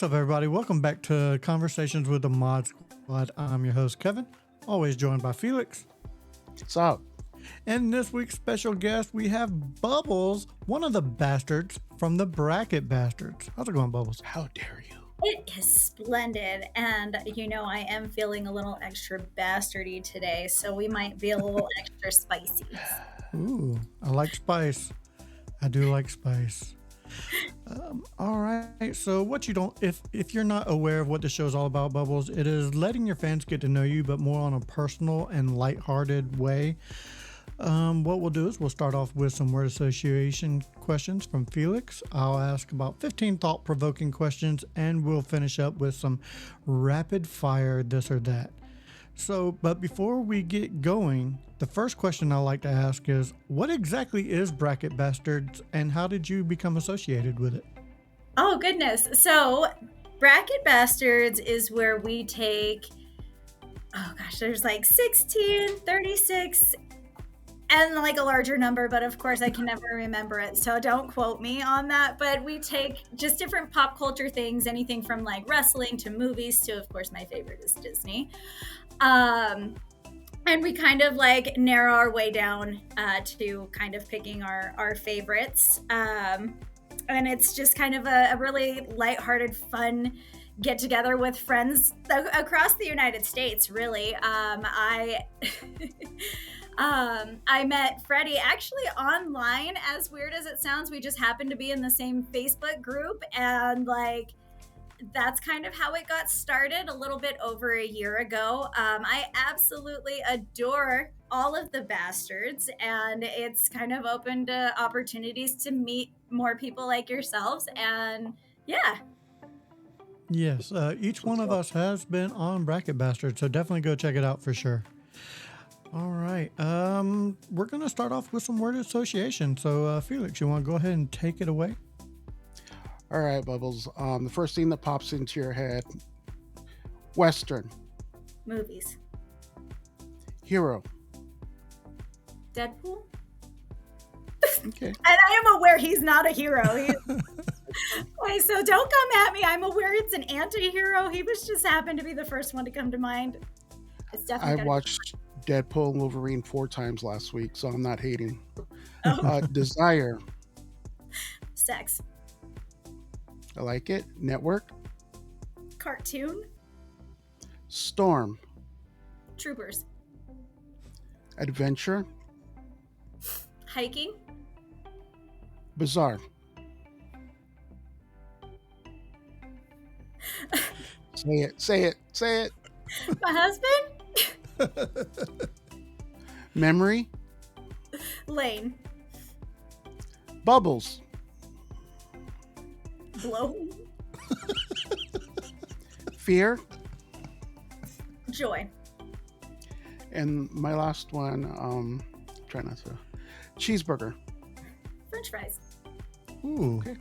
What's up, everybody? Welcome back to Conversations with the Mod Squad. I'm your host, Kevin, always joined by Felix. What's up? And this week's special guest, we have Bubbles, one of the bastards from the Bracket Bastards. How's it going, Bubbles? How dare you? It is splendid, and I am feeling a little extra bastardy today, so we might be a little extra spicy. Ooh, I like spice. I do like spice. All right. So what you don't, if you're not aware of what the show is all about, Bubbles, it is letting your fans get to know you, but more on a personal and lighthearted way. What we'll do is we'll start off with some word association questions from Felix. I'll ask about 15 thought-provoking questions, and we'll finish up with some rapid fire this or that. So, but before we get going, the first question I like to ask is, what exactly is Bracket Bastards, and how did you become associated with it? Oh, goodness. So, Bracket Bastards is where we take, there's like 16, 36, and like a larger number, but of course I can never remember it, so don't quote me on that. But we take just different pop culture things, anything from like wrestling to movies to, of course, my favorite is Disney. And we kind of like narrow our way down to kind of picking our favorites. And it's just kind of a really lighthearted, fun get together with friends across the United States, really. I met Freddie actually online. As weird as it sounds, we just happened to be in the same Facebook group, and like that's kind of how it got started a little bit over a year ago. I absolutely adore all of the bastards, and it's kind of opened opportunities to meet more people like yourselves. And yeah. Yes, each one of us has been on Bracket Bastards, so definitely go check it out for sure. All right, we're going to start off with some word association. So, Felix, you want to go ahead and take it away? All right, Bubbles. The first thing that pops into your head: Western. Movies. Hero. Deadpool. Okay. And I am aware he's not a hero. Wait, so don't come at me. I'm aware it's an anti-hero. He was just happened to be the first one to come to mind. It's definitely I watched Deadpool and Wolverine 4 times last week, so I'm not hating. Oh. Desire. Sex. I like it. Network. Cartoon. Storm. Troopers. Adventure. Hiking. Bizarre. Say it. Say it. Say it. My husband. Memory. Lane. Bubbles. Blow. Fear. Joy. And my last one, try not to. Cheeseburger. French fries. Ooh, Okay.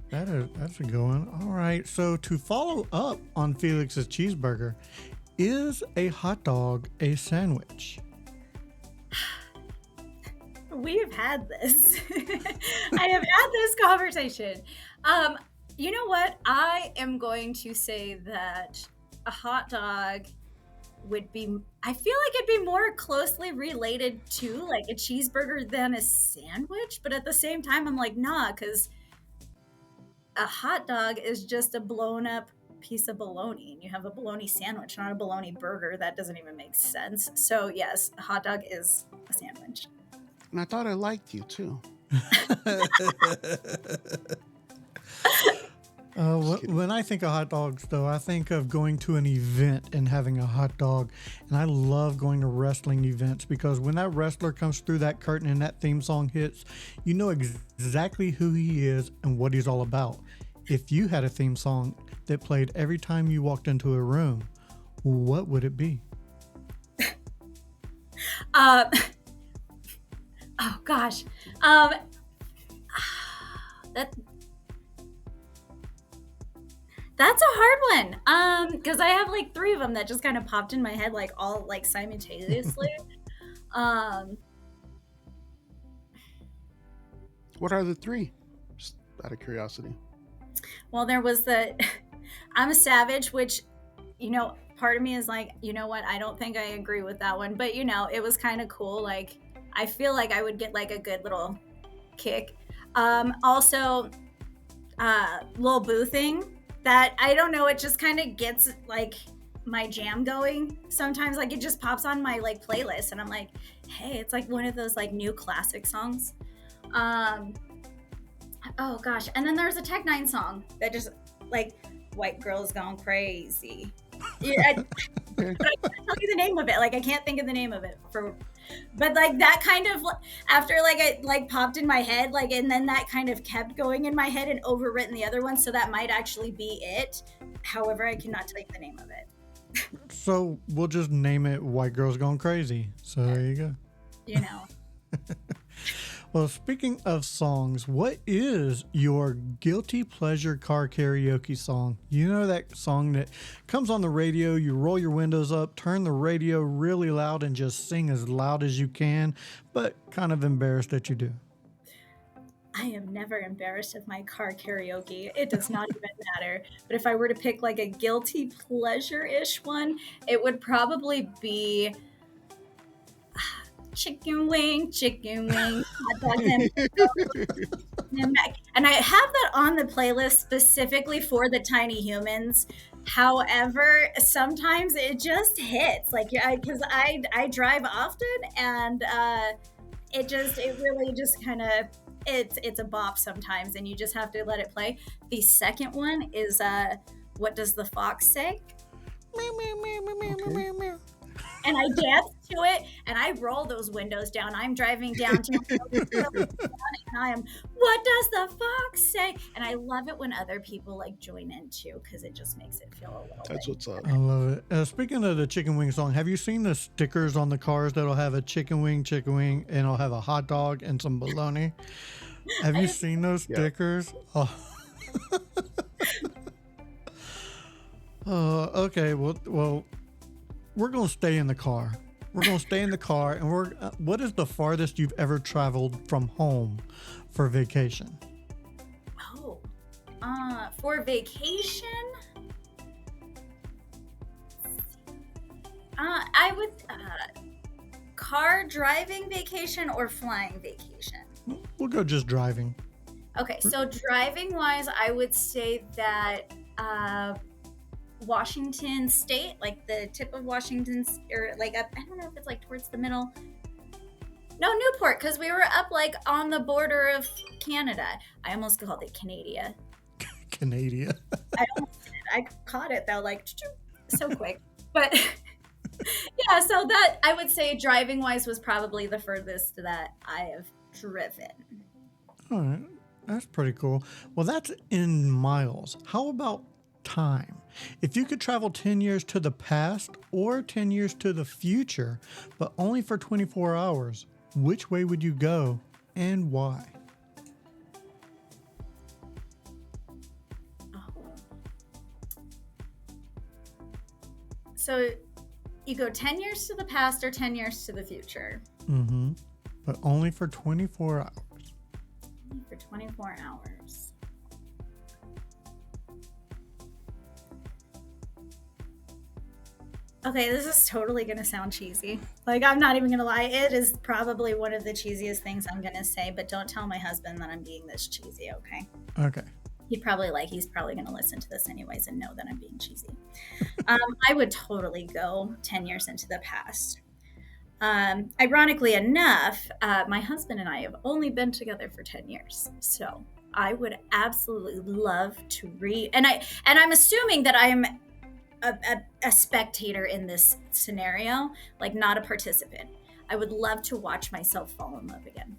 that's a good one. All right, so to follow up on Felix's cheeseburger, is a hot dog a sandwich? We have had this. I have had this conversation. You know what? I am going to say that a hot dog would be, I feel like it'd be more closely related to like a cheeseburger than a sandwich. But at the same time, I'm like, nah, because a hot dog is just a blown up piece of bologna, and you have a bologna sandwich, not a bologna burger. That doesn't even make sense. So yes, a hot dog is a sandwich. And I thought I liked you too. When I think of hot dogs, though, I think of going to an event and having a hot dog. And I love going to wrestling events because when that wrestler comes through that curtain and that theme song hits, you know exactly who he is and what he's all about. If you had a theme song that played every time you walked into a room, what would it be? Oh gosh. That's a hard one. Because I have like 3 of them that just kind of popped in my head, like all like simultaneously. What are the 3? Just out of curiosity. Well, there was the I'm a savage, which, part of me is like, you know what? I don't think I agree with that one, but it was kind of cool. Like, I feel like I would get like a good little kick. Also, Lil Boo thing that I don't know, it just kind of gets like my jam going sometimes. Like, it just pops on my like playlist, and I'm like, hey, it's like one of those like new classic songs. Oh gosh, and then there's a Tech Nine song that just like white girls gone crazy. Yeah, but I can't tell you the name of it. Like, I can't think of the name of it but like that kind of, after like it like popped in my head, like, and then that kind of kept going in my head and overwritten the other one, so that might actually be it. However, I cannot tell you the name of it. So we'll just name it White Girls Gone Crazy. So there you go. Well, speaking of songs, what is your guilty pleasure car karaoke song? You know, that song that comes on the radio, you roll your windows up, turn the radio really loud, and just sing as loud as you can, but kind of embarrassed that you do. I am never embarrassed of my car karaoke. It does not even matter. But if I were to pick like a guilty pleasure-ish one, it would probably be chicken wing, hot dog, and I have that on the playlist specifically for the tiny humans. However, sometimes it just hits, like, because I drive often, and it really just kind of, it's a bop sometimes, and you just have to let it play. The second one is What Does the Fox Say? Okay. And I dance to it, and I roll those windows down. I'm driving downtown, and I am, what does the fox say? And I love it when other people like join in too, because it just makes it feel a little That's bit. what's up. I love it. Speaking of the chicken wing song, have you seen the stickers on the cars that'll have a chicken wing, and it'll have a hot dog and some bologna? Have you seen those stickers? Oh. Okay. Well, we're gonna stay in the car. And what is the farthest you've ever traveled from home for vacation? Oh, for vacation, I would car driving vacation or flying vacation. We'll go just driving. Okay, so driving wise, I would say that Washington State, like the tip of Washington, or like up, I don't know if it's like towards the middle. No, Newport, because we were up like on the border of Canada. I almost called it Canada. Canada. I caught it though, like so quick. But yeah, so that I would say driving wise was probably the furthest that I have driven. All right, that's pretty cool. Well, that's in miles. How about time? If you could travel 10 years to the past or 10 years to the future, but only for 24 hours, which way would you go and why? So you go 10 years to the past or 10 years to the future? Mm-hmm. But only for 24 hours. Only for 24 hours. Okay, this is totally going to sound cheesy. Like, I'm not even going to lie. It is probably one of the cheesiest things I'm going to say, but don't tell my husband that I'm being this cheesy, okay? Okay. He's probably going to listen to this anyways and know that I'm being cheesy. I would totally go 10 years into the past. Ironically enough, my husband and I have only been together for 10 years. So I would absolutely love to read. And I'm assuming that I am a spectator in this scenario, like not a participant. I would love to watch myself fall in love again.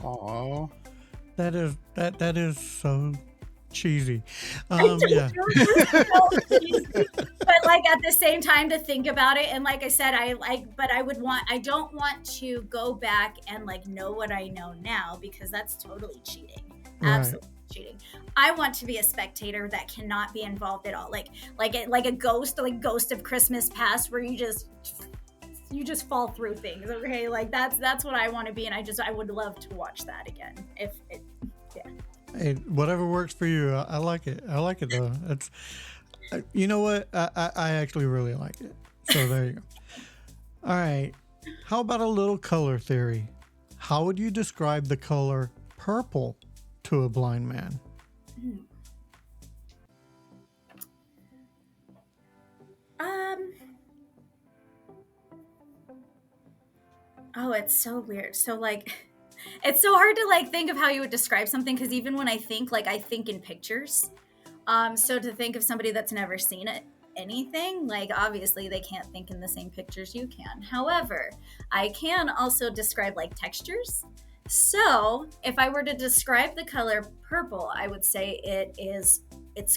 Oh, that is so cheesy. Yeah. But like at the same time, to think about it, and like I said, I don't want to go back and like know what I know now, because that's totally cheating. Absolutely. Cheating. I want to be a spectator that cannot be involved at all, like a ghost, like Ghost of Christmas Past, where you just fall through things. Okay, like that's what I want to be, and I would love to watch that again. Hey, whatever works for you. I like it. I like it though. It's you know what? I actually really like it. So there you go. All right. How about a little color theory? How would you describe the color purple to a blind man? Oh, it's so weird. So like, it's so hard to like think of how you would describe something because even when I think, like, I think in pictures. So to think of somebody that's never seen it, anything, like obviously they can't think in the same pictures you can. However, I can also describe like textures. So if I were to describe the color purple, I would say it's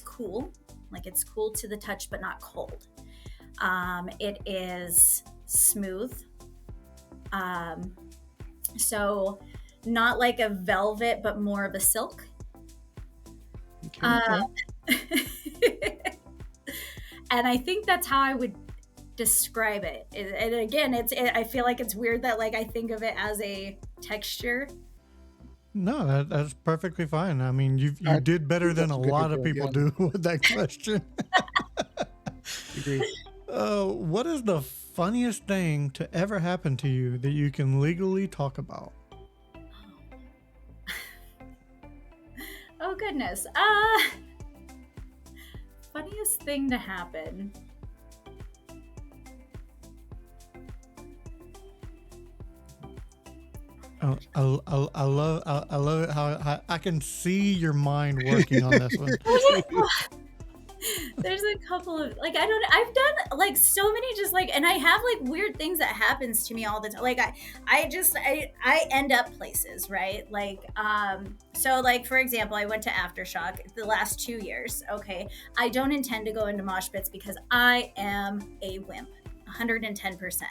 cool. Like it's cool to the touch, but not cold. It is smooth. So not like a velvet, but more of a silk. Okay. And I think that's how I would describe it. And again, I feel like it's weird that like I think of it as a texture. No, that's perfectly fine. I mean, you I did better think than that's a a good lot of idea, people yeah. do with that question. Agreed. What is the funniest thing to ever happen to you that you can legally talk about? Oh goodness. Funniest thing to happen. I love it how I can see your mind working on this one. There's a couple of like I've done like so many just like, and I have like weird things that happens to me all the time. Like I end up places, right? Like so like for example, I went to Aftershock the last 2 years. Okay, I don't intend to go into mosh pits because I am a wimp, 110%.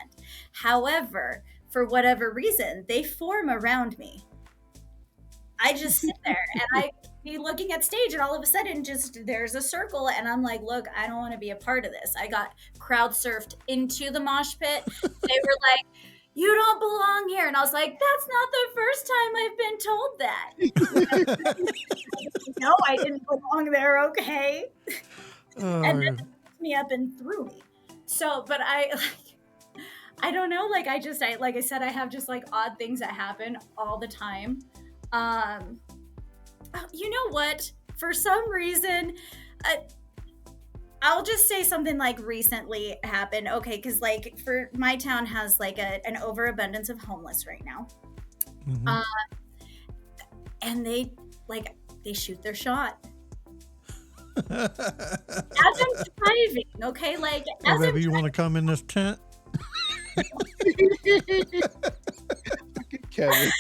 However, for whatever reason, they form around me. I just sit there and I be looking at stage, and all of a sudden, just there's a circle, and I'm like, look, I don't want to be a part of this. I got crowd surfed into the mosh pit. They were like, you don't belong here. And I was like, that's not the first time I've been told that. No, I didn't belong there, okay? And then they picked me up and threw me. So, but I don't know, like I like I said, I have just like odd things that happen all the time. You know what? For some reason, I'll just say something like recently happened. Okay, because like for my town has like an overabundance of homeless right now, Mhm. and they shoot their shot as I'm driving. Okay, like Oh, as I'm baby, you want to come in this tent? Kevin.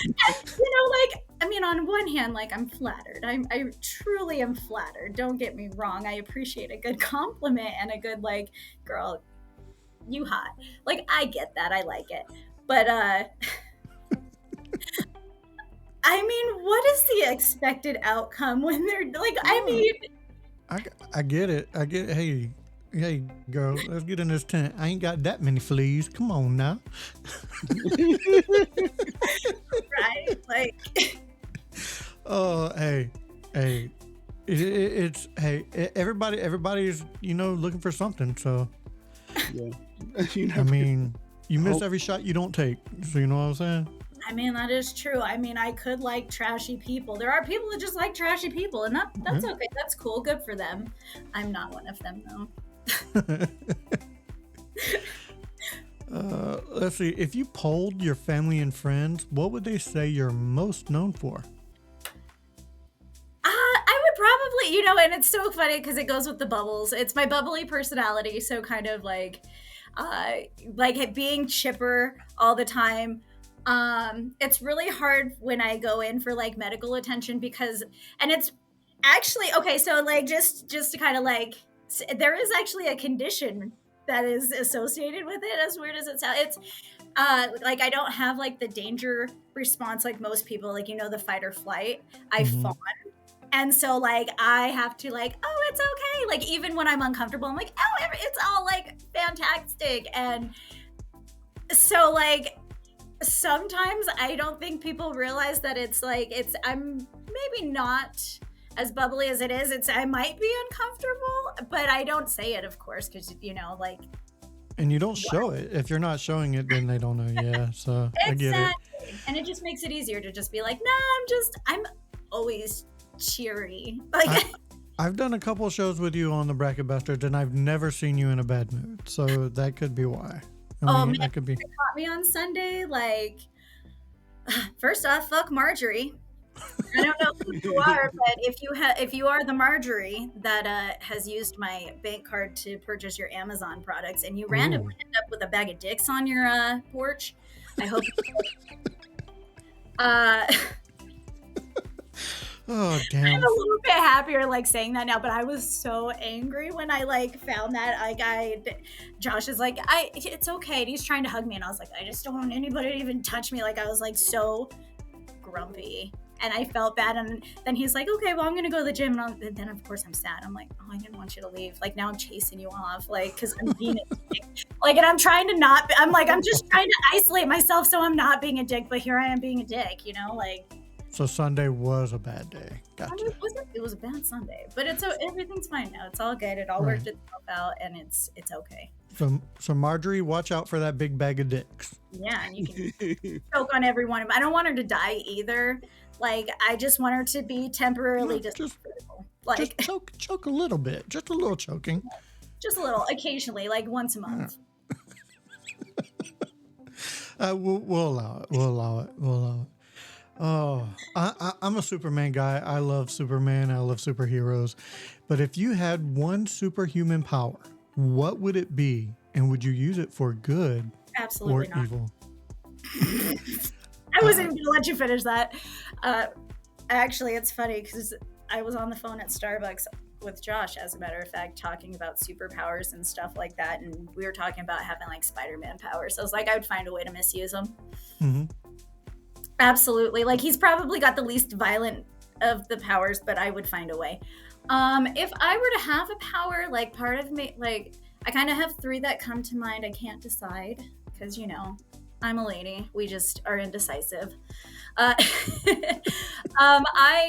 like, I mean, on one hand, like I'm flattered. I truly am flattered. Don't get me wrong. I appreciate a good compliment and a good like, girl, you hot. Like I get that. I like it. But I mean, what is the expected outcome when they're like? I mean, I get it. I get. Hey, girl, let's get in this tent. I ain't got that many fleas. Come on now. right? Like, Oh, hey. It's everybody's looking for something. So Yeah. You I never, mean, you miss Oh. every shot you don't take. So you know what I'm saying? I mean, that is true. I mean, I could like trashy people. There are people that just like trashy people, and that's okay. That's cool. Good for them. I'm not one of them though. Let's see. If you polled your family and friends, what would they say you're most known for? I would probably, and it's so funny because it goes with the bubbles. It's my bubbly personality, so kind of like it being chipper all the time. It's really hard when I go in for like medical attention and it's actually okay. So like just to kind of like, there is actually a condition that is associated with it. As weird as it sounds, it's like I don't have like the danger response like most people. Like the fight or flight. I Mhm. fawn. And so like I have to like, oh, it's okay. Like even when I'm uncomfortable, I'm like, oh, it's all like fantastic. And so like sometimes I don't think people realize that it's like I'm maybe not as bubbly as it is. I might be uncomfortable, but I don't say it, of course, because like. And you don't show it. If you're not showing it, then they don't know. Yeah, so I get it. Exactly. And it just makes it easier to just be like, no, I'm always cheery. Like I've done a couple shows with you on the Bracket Bastards, and I've never seen you in a bad mood. So that could be why. I mean, that could be. They caught me on Sunday. Like, first off, fuck Marjorie. I don't know who you are, but if you are the Marjorie that has used my bank card to purchase your Amazon products, and you randomly end up with a bag of dicks on your porch, I hope. Oh damn! I'm a little bit happier like saying that now, but I was so angry when I like found that. Like Josh is like, it's okay. And he's trying to hug me, and I was like, I just don't want anybody to even touch me. Like I was like so grumpy. And I felt bad, and then he's like, okay, well, I'm gonna go to the gym, and then of course I'm sad. I'm like, oh, I didn't want you to leave. Like now I'm chasing you off, like, because I'm being a dick. Like, and I'm trying to not. I'm like, I'm just trying to isolate myself so I'm not being a dick, but here I am being a dick, like. So Sunday was a bad day. Gotcha. It was a bad Sunday, but everything's fine now. It's all good. It all worked itself out, and it's okay. So Marjorie, watch out for that big bag of dicks. Yeah, and you can choke on every one of them. I don't want her to die either. Like, I just want her to be temporarily disrespectful. Like, just choke a little bit, just a little choking. Just a little, occasionally, like once a month. We'll allow it. We'll allow it. Oh, I'm a Superman guy. I love Superman. I love superheroes. But if you had one superhuman power, what would it be? And would you use it for good Absolutely or not. evil? I wasn't going to let you finish that. Actually, it's funny because I was on the phone at Starbucks with Josh, as a matter of fact, talking about superpowers and stuff like that. And we were talking about having like Spider-Man powers. I was like, I would find a way to misuse them. Mm-hmm. Absolutely. Like, he's probably got the least violent of the powers, but I would find a way. If I were to have a power, like part of me, like I kind of have three that come to mind. I can't decide because, I'm a lady. We just are indecisive. I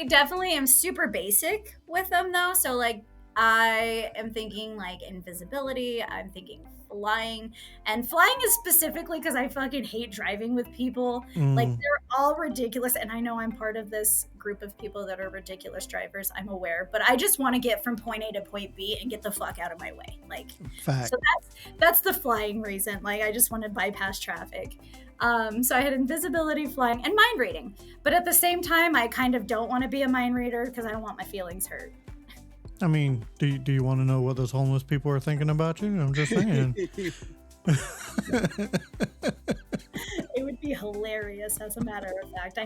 definitely am super basic with them though. So like I am thinking like invisibility. I'm thinking flying, and flying is specifically because I fucking hate driving with people. Like they're all ridiculous, and I know I'm part of this group of people that are ridiculous drivers. I'm aware, but I just want to get from point A to point B and get the fuck out of my way. Like, fact. So that's the flying reason. Like, I just want to bypass traffic. So I had invisibility, flying, and mind reading. But at the same time, I kind of don't want to be a mind reader because I don't want my feelings hurt. I mean, do you want to know what those homeless people are thinking about you? I'm just saying. It would be hilarious, as a matter of fact.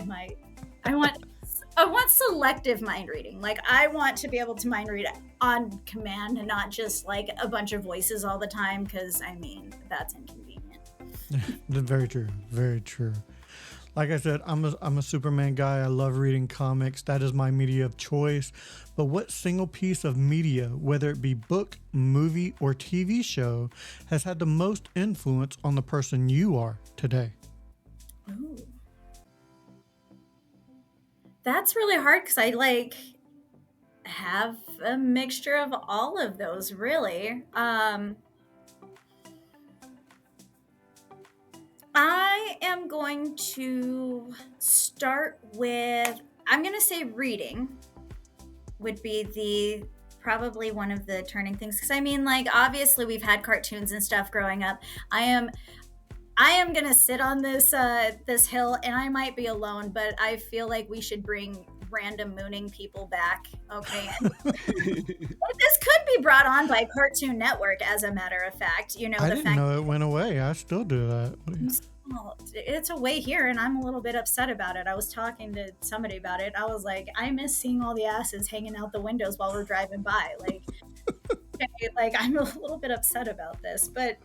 I want selective mind reading. Like, I want to be able to mind read on command and not just like a bunch of voices all the time, because I mean, that's inconvenient. Very true. Very true. Like I said, I'm a Superman guy. I love reading comics. That is my media of choice. But what single piece of media, whether it be book, movie, or TV show, has had the most influence on the person you are today? Ooh. That's really hard because I like have a mixture of all of those, really. I am going to start with, I'm going to say reading would be probably one of the turning things. Because I mean, like, obviously we've had cartoons and stuff growing up. I am going to sit on this hill, and I might be alone, but I feel like we should bring random mooning people back. Okay. This could be brought on by Cartoon Network, as a matter of fact. I didn't know it went away. I still do that. It's away here, and I'm a little bit upset about it. I was talking to somebody about it. I was like, I miss seeing all the asses hanging out the windows while we're driving by. Like, okay, like, I'm a little bit upset about this, but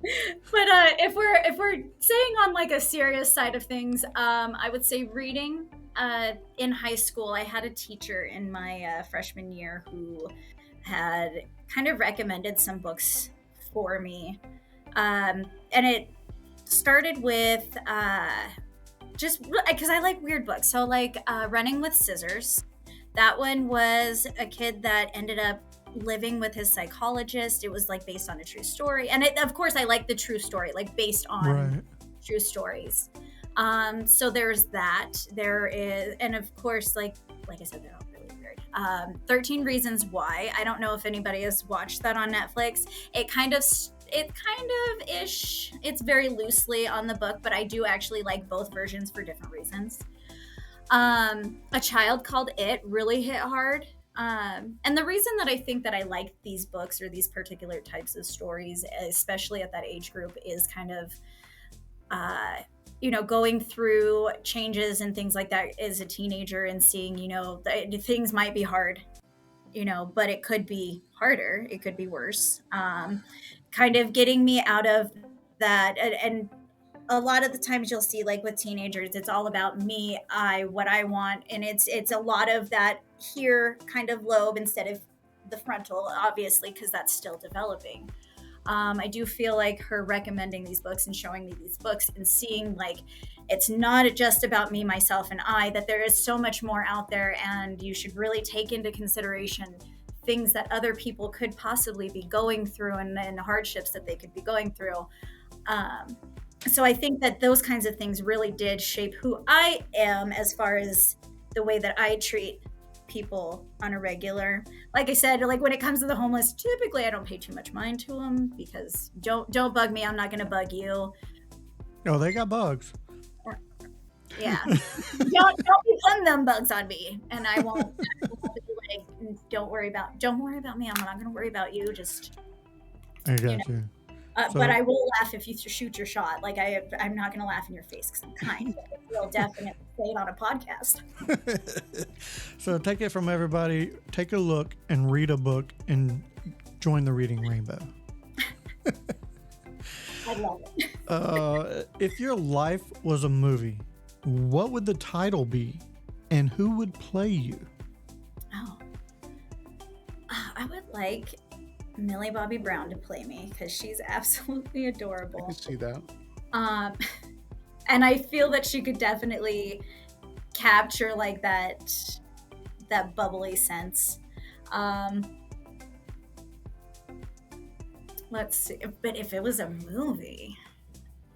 if we're saying on like a serious side of things, I would say reading. In high school, I had a teacher in my freshman year who had kind of recommended some books for me, and it started with just because I like weird books. So like Running with Scissors. That one was a kid that ended up living with his psychologist. It was like based on a true story. And of course I like the true story, like based on true stories. So there's that. There is, and of course, like I said, they're all really weird. 13 Reasons Why. I don't know if anybody has watched that on Netflix. It's very loosely on the book, but I do actually like both versions for different reasons. A Child Called It really hit hard. And the reason that I think that I like these books or these particular types of stories, especially at that age group, is kind of, going through changes and things like that as a teenager and seeing, things might be hard, but it could be harder. It could be worse. Kind of getting me out of that. And a lot of the times you'll see, like with teenagers, it's all about me, what I want. And it's a lot of that here kind of lobe instead of the frontal, obviously, because that's still developing. I do feel like her recommending these books and showing me these books and seeing like it's not just about me, myself, and I, that there is so much more out there, and you should really take into consideration things that other people could possibly be going through and hardships that they could be going through. So I think that those kinds of things really did shape who I am as far as the way that I treat people on a regular. Like I said, like when it comes to the homeless, typically I don't pay too much mind to them because don't bug me. I'm not going to bug you. Oh, they got bugs. Yeah. don't be putting them bugs on me, and I won't. Like, don't worry about me. I'm not going to worry about you. Just I got you. But I will laugh if you shoot your shot. Like I'm not going to laugh in your face because I'm kind. We'll definitely say it on a podcast. So take it from everybody. Take a look and read a book and join the reading rainbow. I love it. If your life was a movie, what would the title be, and who would play you? Oh, I would like Millie Bobby Brown to play me because she's absolutely adorable. I can see that. And I feel that she could definitely capture like that bubbly sense. Let's see. But if it was a movie,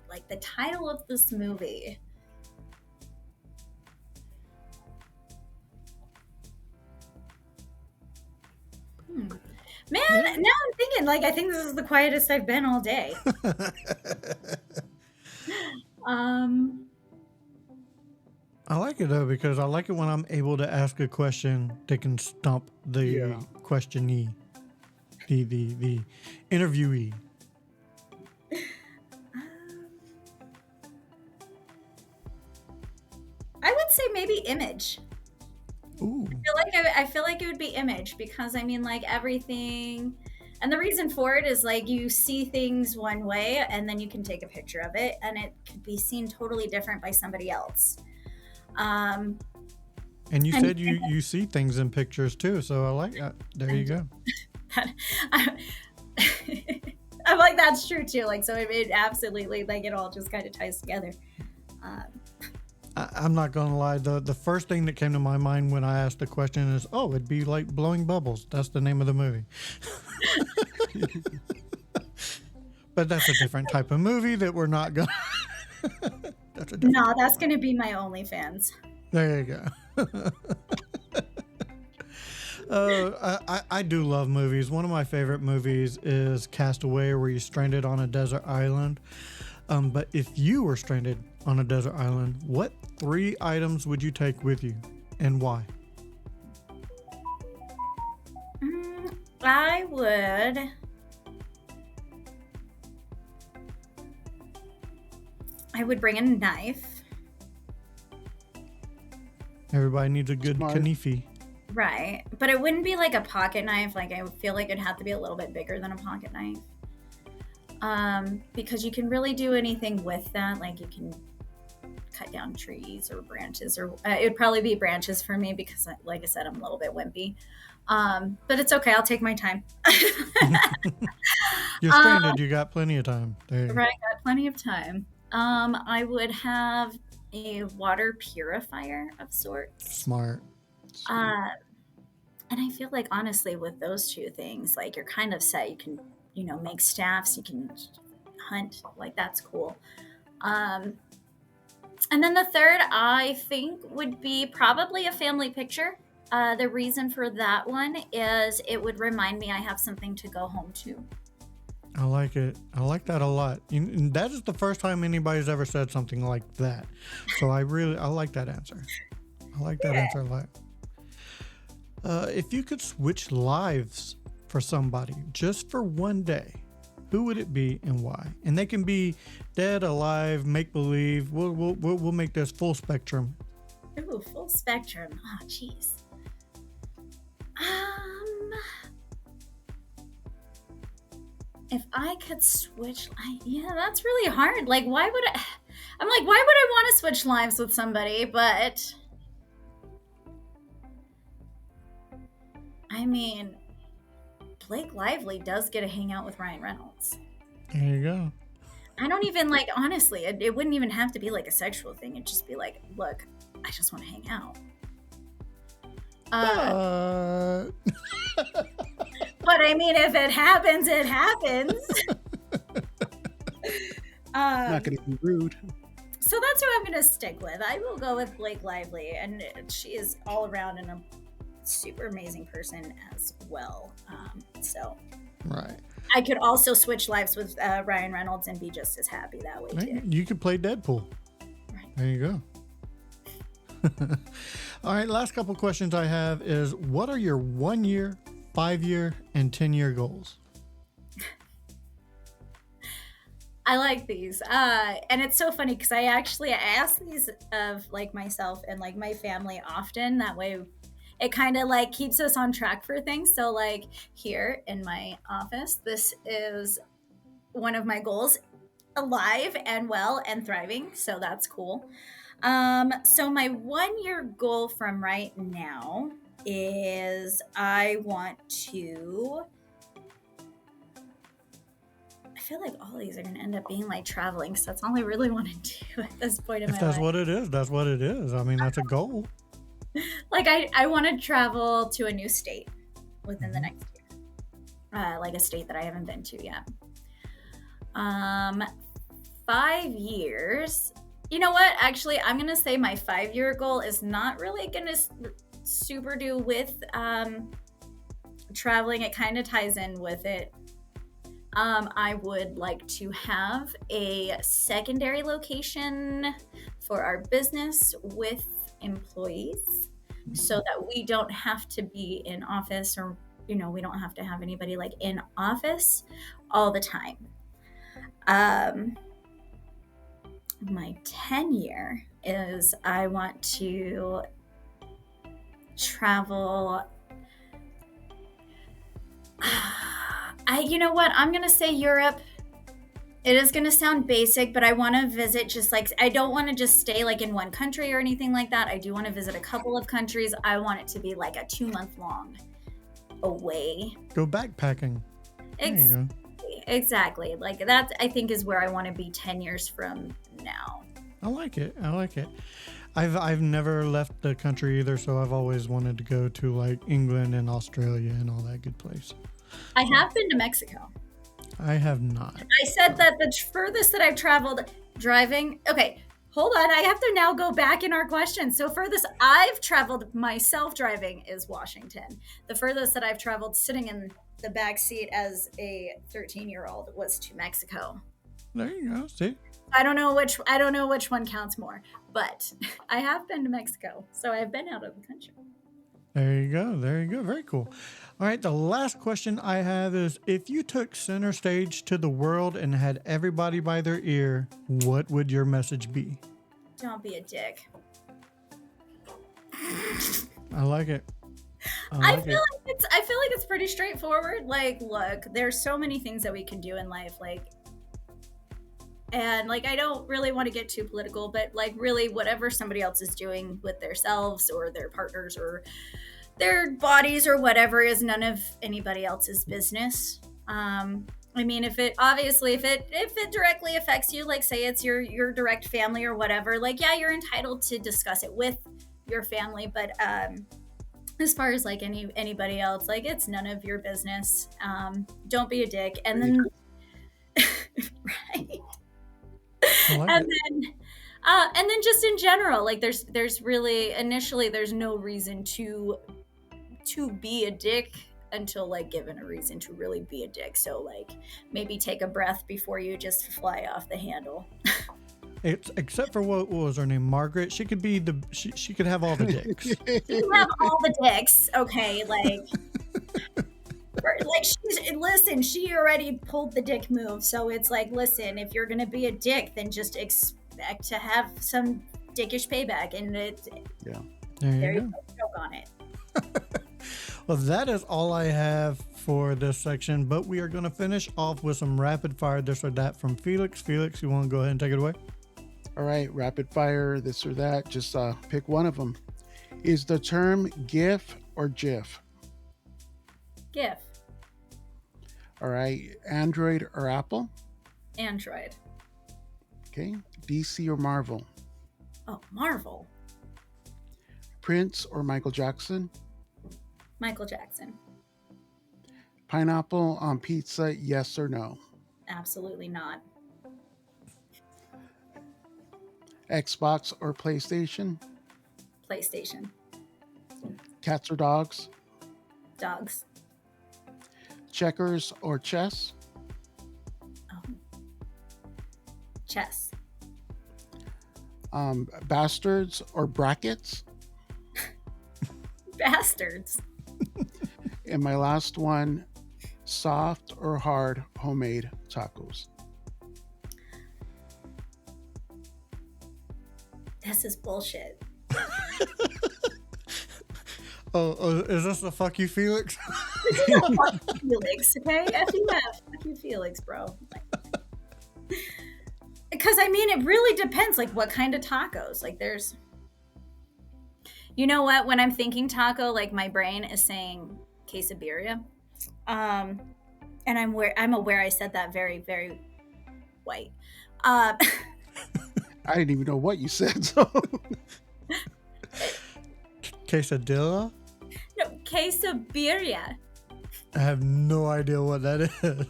like the title of this movie. Man, now I'm thinking, like, I think this is the quietest I've been all day. I like it though, because I like it when I'm able to ask a question that can stump the questionee, the interviewee. I would say maybe Image. Ooh. I feel like it would be Image because I mean, like everything, and the reason for it is like you see things one way and then you can take a picture of it and it could be seen totally different by somebody else. And you said you see things in pictures too, so I like that. There you go. I'm like, that's true too. Like, so it absolutely, like, it all just kind of ties together. I'm not going to lie. The first thing that came to my mind when I asked the question is, oh, it'd be like Blowing Bubbles. That's the name of the movie. But that's a different type of movie that we're not going to. No, that's going to be my OnlyFans. There you go. I do love movies. One of my favorite movies is Castaway, where you're stranded on a desert island. But if you were stranded on a desert island, what 3 items would you take with you and why? I would bring a knife. Everybody needs a good knife. Right. But it wouldn't be like a pocket knife. Like, I feel like it'd have to be a little bit bigger than a pocket knife. Because you can really do anything with that. Like, you can cut down trees or branches, or it'd probably be branches for me because, like I said, I'm a little bit wimpy. But it's okay. I'll take my time. You're stranded. You got plenty of time. There you right. Got plenty of time. I would have a water purifier of sorts. Smart. Uh, and I feel like honestly with those two things, like you're kind of set. You can, make staffs, you can hunt, like that's cool. And then the third, I think, would be probably a family picture. The reason for that one is it would remind me I have something to go home to. I like it. I like that a lot. That is the first time anybody's ever said something like that. So I like that answer. I like that answer a lot. If you could switch lives for somebody just for one day, who would it be and why? And they can be dead, alive, make believe. We'll make this full spectrum. Ooh, full spectrum. Oh, jeez. If I could switch, that's really hard. Like, why would I want to switch lives with somebody? But I mean, Blake Lively does get to hang out with Ryan Reynolds. There you go. I don't even honestly, it wouldn't even have to be like a sexual thing. It'd just be like, look, I just want to hang out. But I mean, if it happens, it happens. I'm not going to be rude. So that's who I'm going to stick with. I will go with Blake Lively, and she is all around and a super amazing person as well. Right. I could also switch lives with Ryan Reynolds and be just as happy that way too. You could play Deadpool. Right. There you go. All right, last couple questions I have is, what are your 1 year, 5 year, and 10-year goals? I like these. And it's so funny because I ask these of myself and my family often. That way it kind of keeps us on track for things. So here in my office, this is one of my goals: alive and well and thriving. So that's cool. So my 1 year goal from right now is I feel like all these are going to end up being traveling, because that's all I really want to do at this point in my life. If that's what it is, that's what it is. I mean, that's a goal. I want to travel to a new state within the next year. A state that I haven't been to yet. 5 years. You know what? Actually, I'm going to say my 5 year goal is not really going to super do with traveling. It kind of ties in with it. I would like to have a secondary location for our business with employees, so that we don't have to be in office, or we don't have to have anybody in office all the time. My 10 year is I want to travel. You know what? I'm going to say Europe. It is going to sound basic, but I want to visit I don't want to just stay in one country or anything like that. I do want to visit a couple of countries. I want it to be a 2-month long away. Go backpacking. Exactly. That, I think, is where I want to be 10 years from now. I like it. I've never left the country either, so I've always wanted to go to England and Australia and all that good place. I have been to Mexico. I have not. I said that the furthest that I've traveled driving. Okay, hold on. I have to now go back in our questions. So furthest I've traveled myself driving is Washington. The furthest that I've traveled sitting in the back seat as a 13-year-old was to Mexico. There you go. See? I don't know which one counts more, but I have been to Mexico, so I've been out of the country. There you go. Very cool. All right, the last question I have is, if you took center stage to the world and had everybody by their ear, what would your message be? Don't be a dick. I like it. I feel like it's pretty straightforward. Look, there's so many things that we can do in life, and I don't really want to get too political, but really whatever somebody else is doing with themselves or their partners or their bodies or whatever is none of anybody else's business. And I mean, if it directly affects you, like say it's your direct family or whatever, like yeah, you're entitled to discuss it with your family. But as far as like anybody else, like it's none of your business. Don't be a dick. And then right. I like And it. then just in general, like there's really initially there's no reason to be a dick until like given a reason to really be a dick. So like maybe take a breath before you just fly off the handle. It's except for what was her name, Margaret. She could be she could have all the dicks. You have all the dicks, okay? Like listen, she already pulled the dick move, so it's like, listen, if you're gonna be a dick, then just expect to have some dickish payback, and Yeah. there you go, joke on it. Well, that is all I have for this section, but we are going to finish off with some rapid fire this or that from Felix. Felix, you want to go ahead and take it away? All right, rapid fire, this or that. Just pick one of them. Is the term GIF or GIF? GIF. All right, Android or Apple? Android. Okay, DC or Marvel? Oh, Marvel. Prince or Michael Jackson? Michael Jackson. Pineapple on pizza, yes or no? Absolutely not. Xbox or PlayStation? PlayStation. Cats or dogs? Dogs. Checkers or chess? Chess. Bastards or brackets? Bastards. And my last one, soft or hard homemade tacos? This is bullshit. Oh, is this a fuck you, Felix? This is a fuck you, Felix, okay? F-U-F. Fuck you, Felix, bro. Because, I mean, it really depends, like, what kind of tacos. Like, there's... You know what? When I'm thinking taco, like, my brain is saying quesadilla. And I'm aware I said that very, very white. I didn't even know what you said, so... Quesadilla? No, quesadilla. I have no idea what that is.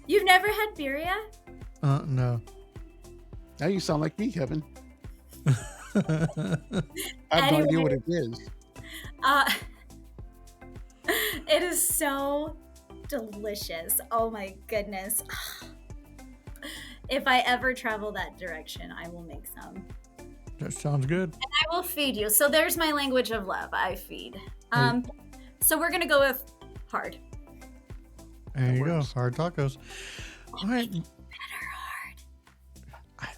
You've never had birria? No. Now you sound like me, Kevin. I have no idea what it is. It is so delicious. Oh my goodness. If I ever travel that direction, I will make some. That sounds good. And I will feed you. So there's my language of love. I feed. Hey. So we're going to go with hard. There you go. Hard tacos. All right. Better hard.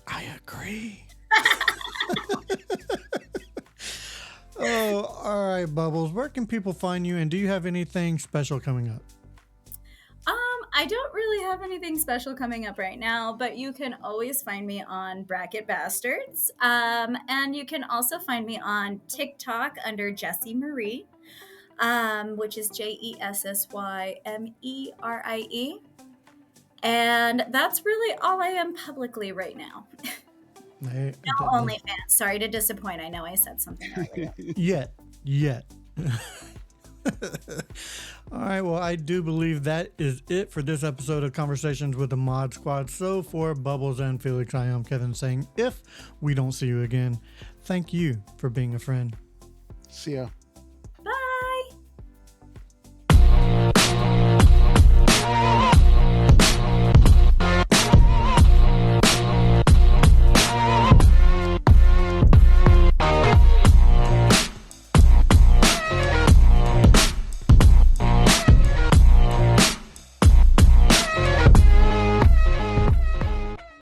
I agree. Oh, all right, Bubbles. Where can people find you, and do you have anything special coming up? I don't really have anything special coming up right now, but you can always find me on Bracket Bastards. And you can also find me on TikTok under Jessie Marie, which is JESSYMERIE. And that's really all I am publicly right now. Hey, No OnlyFans. Sorry to disappoint. I know I said something earlier. Yet. All right, well, I do believe that is it for this episode of Conversations with the Mod Squad. So for Bubbles and Felix, I am Kevin saying, if we don't see you again, thank you for being a friend. See ya.